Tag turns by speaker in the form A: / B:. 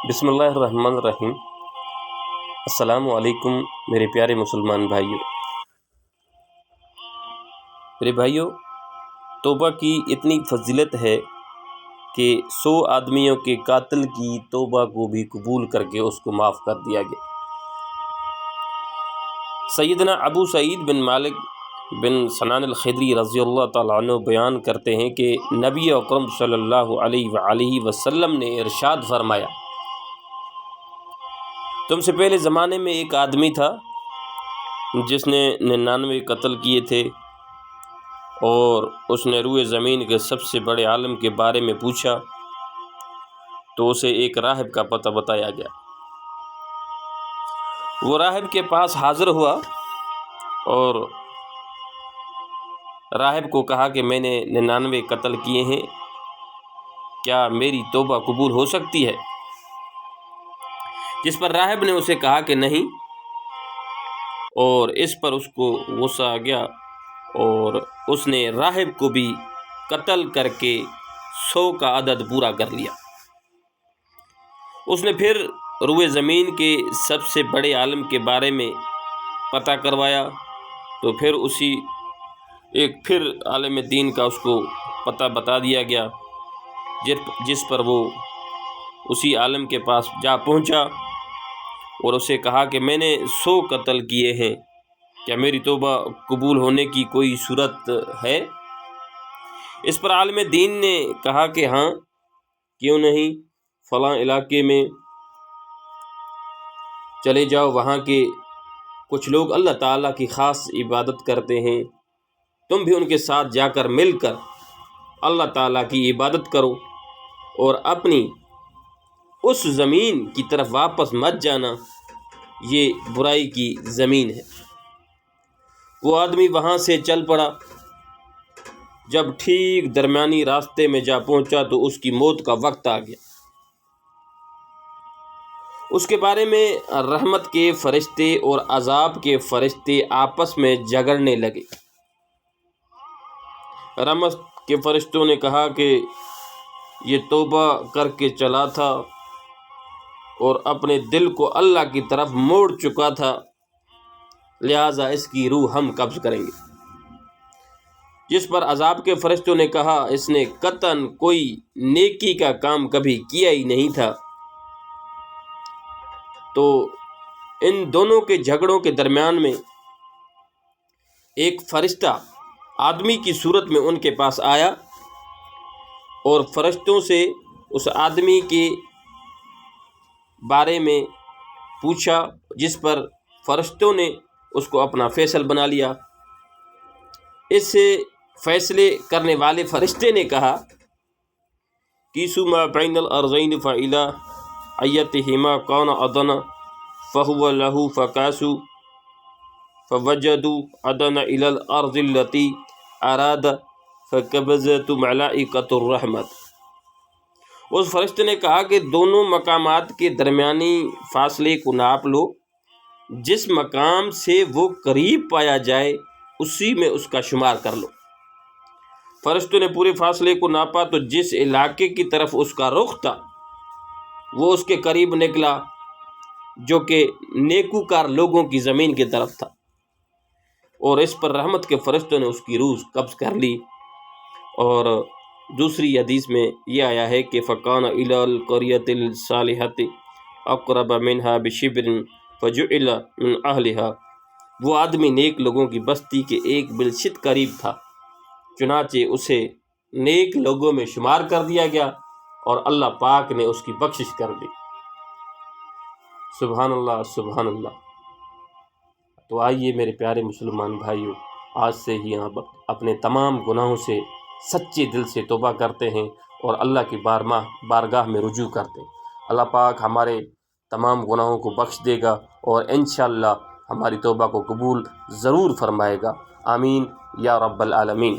A: بسم اللہ الرحمن الرحیم۔ السلام علیکم میرے پیارے مسلمان بھائیوں۔ میرے بھائیوں، توبہ کی اتنی فضیلت ہے کہ 100 آدمیوں کے قاتل کی توبہ کو بھی قبول کر کے اس کو معاف کر دیا گیا۔ سیدنا ابو سعید بن مالک بن سنان الخدری رضی اللہ تعالیٰ عنہ بیان کرتے ہیں کہ نبی اکرم صلی اللہ علیہ وآلہ وسلم نے ارشاد فرمایا، تم سے پہلے زمانے میں ایک آدمی تھا جس نے 99 قتل کیے تھے، اور اس نے روئے زمین کے سب سے بڑے عالم کے بارے میں پوچھا تو اسے ایک راہب کا پتہ بتایا گیا۔ وہ راہب کے پاس حاضر ہوا اور راہب کو کہا کہ میں نے 99 قتل کیے ہیں، کیا میری توبہ قبول ہو سکتی ہے؟ جس پر راہب نے اسے کہا کہ نہیں، اور اس پر اس کو غصہ آ گیا اور اس نے راہب کو بھی قتل کر کے 100 کا عدد پورا کر لیا۔ اس نے پھر روئے زمین کے سب سے بڑے عالم کے بارے میں پتہ کروایا تو پھر اسی ایک پھر عالم دین کا اس کو پتہ بتا دیا گیا، جس پر وہ اسی عالم کے پاس جا پہنچا اور اسے کہا کہ میں نے 100 قتل کیے ہیں، کیا میری توبہ قبول ہونے کی کوئی صورت ہے؟ اس پر عالم دین نے کہا کہ ہاں، کیوں نہیں، فلاں علاقے میں چلے جاؤ، وہاں کے کچھ لوگ اللہ تعالیٰ کی خاص عبادت کرتے ہیں، تم بھی ان کے ساتھ جا کر مل کر اللہ تعالیٰ کی عبادت کرو اور اپنی اس زمین کی طرف واپس مت جانا، یہ برائی کی زمین ہے۔ وہ آدمی وہاں سے چل پڑا، جب ٹھیک درمیانی راستے میں جا پہنچا تو اس کی موت کا وقت آ گیا۔ اس کے بارے میں رحمت کے فرشتے اور عذاب کے فرشتے آپس میں جھگڑنے لگے۔ رحمت کے فرشتوں نے کہا کہ یہ توبہ کر کے چلا تھا اور اپنے دل کو اللہ کی طرف موڑ چکا تھا، لہٰذا اس کی روح ہم قبض کریں گے۔ جس پر عذاب کے فرشتوں نے کہا اس نے قطعاً کوئی نیکی کا کام کبھی کیا ہی نہیں تھا۔ تو ان دونوں کے جھگڑوں کے درمیان میں ایک فرشتہ آدمی کی صورت میں ان کے پاس آیا اور فرشتوں سے اس آدمی کے بارے میں پوچھا، جس پر فرشتوں نے اس کو اپنا فیصل بنا لیا۔ اس سے فیصلے کرنے والے فرشتے نے کہا، کیسو ما بین الارضین فإلی ایتہما کان ادنی فہو لہ فقاسوا فوجدوا ادنی الی الارض التی اراد فقبضت ملائکۃ الرحمت۔ اس فرشتے نے کہا کہ دونوں مقامات کے درمیانی فاصلے کو ناپ لو، جس مقام سے وہ قریب پایا جائے اسی میں اس کا شمار کر لو۔ فرشتوں نے پورے فاصلے کو ناپا تو جس علاقے کی طرف اس کا رخ تھا وہ اس کے قریب نکلا، جو کہ نیکوکار لوگوں کی زمین کی طرف تھا، اور اس پر رحمت کے فرشتوں نے اس کی روح قبض کر لی۔ اور دوسری حدیث میں یہ آیا ہے کہ فَقَانَ إِلَى الْقَرْيَةِ الصَّالِحَةِ أَقْرَبَ مِنْهَا بِشِبْرٍ فَجُعِلَ مِنْ أَهْلِهَا۔ وہ آدمی نیک لوگوں کی بستی کے ایک بالشت قریب تھا، چنانچہ اسے نیک لوگوں میں شمار کر دیا گیا اور اللہ پاک نے اس کی بخشش کر دی۔ سبحان اللہ، سبحان اللہ۔ تو آئیے میرے پیارے مسلمان بھائیوں، آج سے ہی آپ اپنے تمام گناہوں سے سچے دل سے توبہ کرتے ہیں اور اللہ کی بارگاہ میں رجوع کرتے ہیں۔ اللہ پاک ہمارے تمام گناہوں کو بخش دے گا اور انشاءاللہ ہماری توبہ کو قبول ضرور فرمائے گا۔ آمین یا رب العالمین۔